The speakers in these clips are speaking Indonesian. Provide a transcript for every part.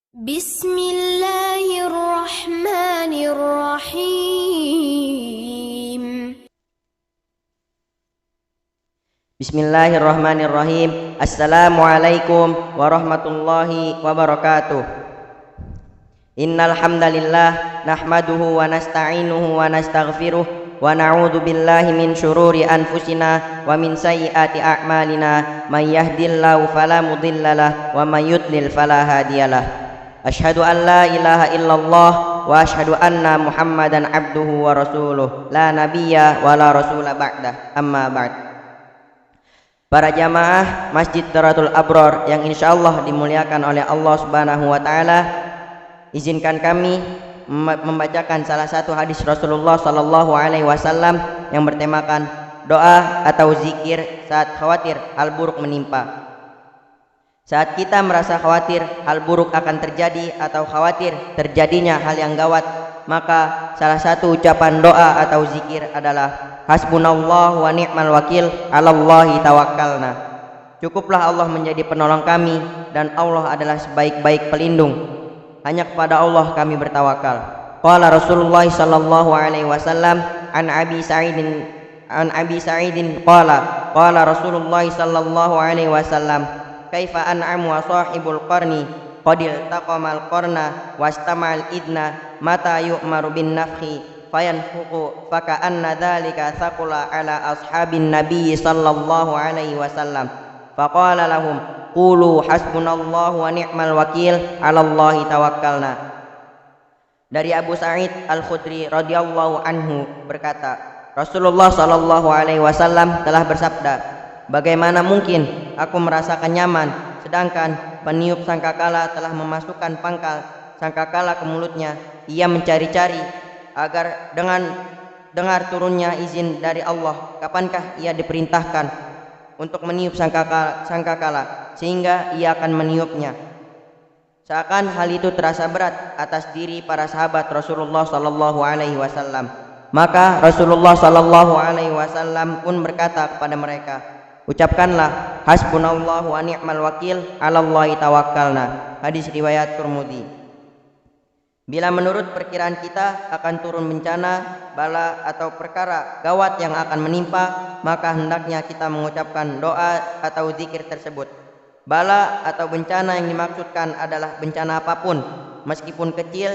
Bismillahirrahmanirrahim. Bismillahirrahmanirrahim. Assalamualaikum warahmatullahi wabarakatuh. Innal hamdalillah nahmaduhu wa nasta'inuhu wa nastaghfiruh wa na'udzu billahi min syururi anfusina wa min sayyiati a'malina. May yahdihillahu fala mudhillalah wa may yudlil fala hadiyalah. Asyhadu an la ilaha illallah wa asyhadu anna Muhammadan abduhu wa rasuluh. La nabiyya wa la rasula ba'dah. Amma ba'd. Para jamaah Masjid Darul Abror yang insyaallah dimuliakan oleh Allah Subhanahu wa taala, izinkan kami membacakan salah satu hadis Rasulullah sallallahu alaihi wasallam yang bertemakan doa atau zikir saat khawatir hal buruk menimpa. Saat kita merasa khawatir hal buruk akan terjadi atau khawatir terjadinya hal yang gawat, maka salah satu ucapan doa atau zikir adalah hasbunallahu wa ni'mal wakil, 'alallahi tawakkalna. Cukuplah Allah menjadi penolong kami dan Allah adalah sebaik-baik pelindung. Hanya kepada Allah kami bertawakal. Qala Rasulullah sallallahu alaihi wasallam an Abi Sa'idin qala Rasulullah sallallahu alaihi wasallam kaifa an'amu wa sahibul qarni qadil taqamal qarna wastamal idna mata yu'maru bin nafhi fayanfuqu faka'anna dhalika thaqula ala ashabin nabiy sallallahu alaihi wasallam faqala lahum qulu hasbunallahu wa ni'mal wakil, 'alallahi tawakkalna. Dari Abu Sa'id Al-Khudri radhiyallahu anhu berkata, Rasulullah sallallahu alaihi wasallam telah bersabda, bagaimana mungkin aku merasakan nyaman sedangkan peniup sangkakala telah memasukkan pangkal sangkakala ke mulutnya. Ia mencari-cari agar dengan dengar turunnya izin dari Allah, kapankah ia diperintahkan untuk meniup sangkakala sehingga ia akan meniupnya. Seakan hal itu terasa berat atas diri para sahabat Rasulullah sallallahu alaihi wasallam. Maka Rasulullah sallallahu alaihi wasallam pun berkata kepada mereka, ucapkanlah hasbunallahu wa ni'mal wakil, 'alallahi tawakkalna. Hadis riwayat Tirmidzi. Bila menurut perkiraan kita akan turun bencana, bala atau perkara gawat yang akan menimpa, maka hendaknya kita mengucapkan doa atau zikir tersebut. Bala atau bencana yang dimaksudkan adalah bencana apapun, meskipun kecil,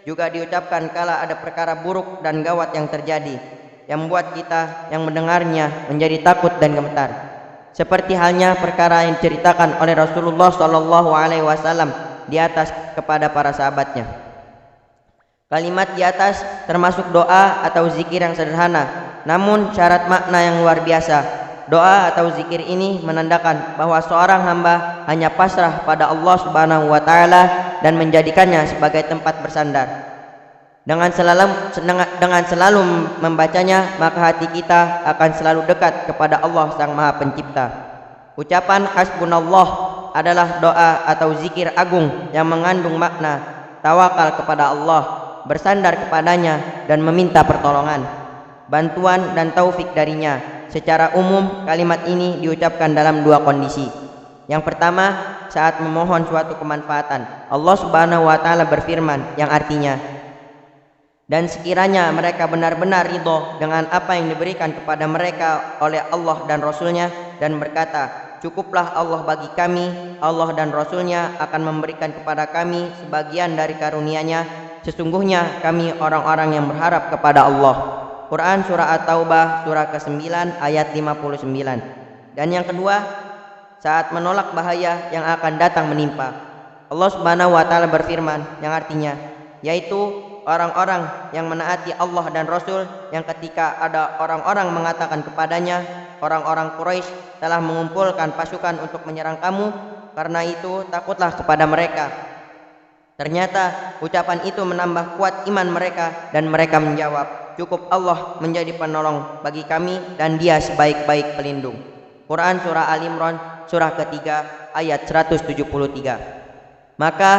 juga diucapkan kala ada perkara buruk dan gawat yang terjadi, yang membuat kita yang mendengarnya menjadi takut dan gemetar. Seperti halnya perkara yang diceritakan oleh Rasulullah sallallahu alaihi wasallam di atas kepada para sahabatnya. Kalimat di atas termasuk doa atau zikir yang sederhana, namun syarat makna yang luar biasa. Doa atau zikir ini menandakan bahwa seorang hamba hanya pasrah pada Allah Subhanahu wa taala dan menjadikannya sebagai tempat bersandar. Dengan selalu membacanya, maka hati kita akan selalu dekat kepada Allah Sang Maha Pencipta. Ucapan hasbunallah adalah doa atau zikir agung yang mengandung makna tawakal kepada Allah, bersandar kepadanya dan meminta pertolongan, bantuan dan taufik darinya. Secara umum kalimat ini diucapkan dalam dua kondisi. Yang pertama, saat memohon suatu kemanfaatan. Allah Subhanahu wa taala berfirman yang artinya, dan sekiranya mereka benar-benar ridho dengan apa yang diberikan kepada mereka oleh Allah dan Rasulnya, dan berkata, cukuplah Allah bagi kami, Allah dan Rasulnya akan memberikan kepada kami sebagian dari karunia-Nya. Sesungguhnya kami orang-orang yang berharap kepada Allah. Quran Surah At-Taubah Surah ke-9 ayat 59. Dan yang kedua, saat menolak bahaya yang akan datang menimpa. Allah Subhanahu wa taala berfirman yang artinya, yaitu orang-orang yang menaati Allah dan Rasul, yang ketika ada orang-orang mengatakan kepadanya, orang-orang Quraisy telah mengumpulkan pasukan untuk menyerang kamu, karena itu takutlah kepada mereka. Ternyata ucapan itu menambah kuat iman mereka dan mereka menjawab, cukup Allah menjadi penolong bagi kami dan Dia sebaik-baik pelindung. Quran Surah Al-Imran Surah ketiga ayat 173. Maka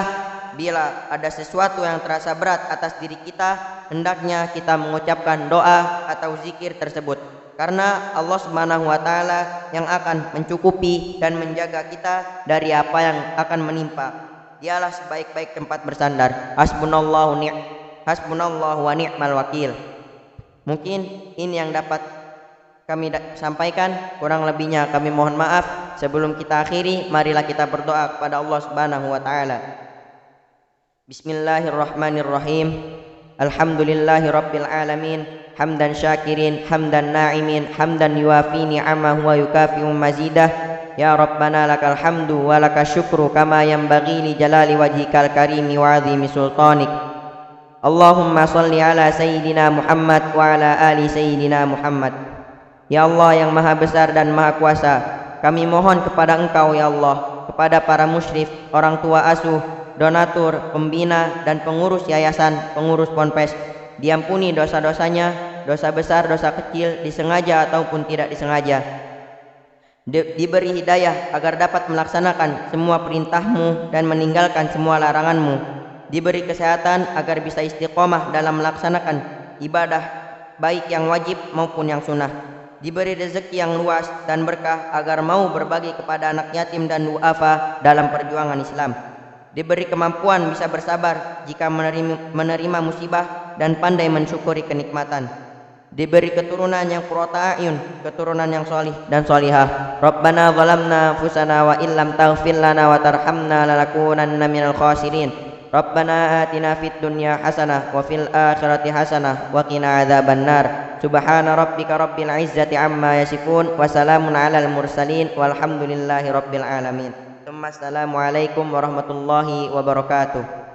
bila ada sesuatu yang terasa berat atas diri kita, hendaknya kita mengucapkan doa atau zikir tersebut, karena Allah Subhanahu wa taala yang akan mencukupi dan menjaga kita dari apa yang akan menimpa. Dialah sebaik-baik tempat bersandar. Hasbunallahu wa ni'mal wakil. Mungkin ini yang dapat kami sampaikan, kurang lebihnya kami mohon maaf. Sebelum kita akhiri, marilah kita berdoa kepada Allah Subhanahu wa taala. Bismillahirrahmanirrahim. Alhamdulillahi rabbil alamin, hamdan syakirin, hamdan na'imin, hamdan yuafi ni'amahu wa yukafi'u mazidah. Ya Rabbana lakal hamdu wa lakal syukru kama yanbaghi li jalali wajhikal karimi wa 'azimi sultanik. Allahumma salli ala sayyidina Muhammad wa ala ali sayyidina Muhammad. Ya Allah yang maha besar dan maha kuasa, kami mohon kepada Engkau ya Allah, kepada para musyrif, orang tua asuh, donatur, pembina dan pengurus yayasan, pengurus ponpes, diampuni dosa-dosanya, dosa besar, dosa kecil, disengaja ataupun tidak disengaja. Diberi hidayah agar dapat melaksanakan semua perintah-Mu dan meninggalkan semua larangan-Mu. Diberi kesehatan agar bisa istiqomah dalam melaksanakan ibadah baik yang wajib maupun yang sunnah. Diberi rezeki yang luas dan berkah agar mau berbagi kepada anak yatim dan duafa dalam perjuangan Islam. Diberi kemampuan bisa bersabar jika menerima musibah dan pandai mensyukuri kenikmatan. Diberi keturunan yang qurrata a'yun, keturunan yang solih dan solihah. Rabbana zalamna anfusana wa illam taghfir lana wa tarhamna lanakunanna minal khasirin. Rabbana atina fid dunya hasanah wa fil akhirati hasanah wa qina adzabannar. Subhana rabbika rabbil izzati amma yasifun wa salamun alal mursalin walhamdulillahi rabbil alamin. Assalamualaikum warahmatullahi wabarakatuh.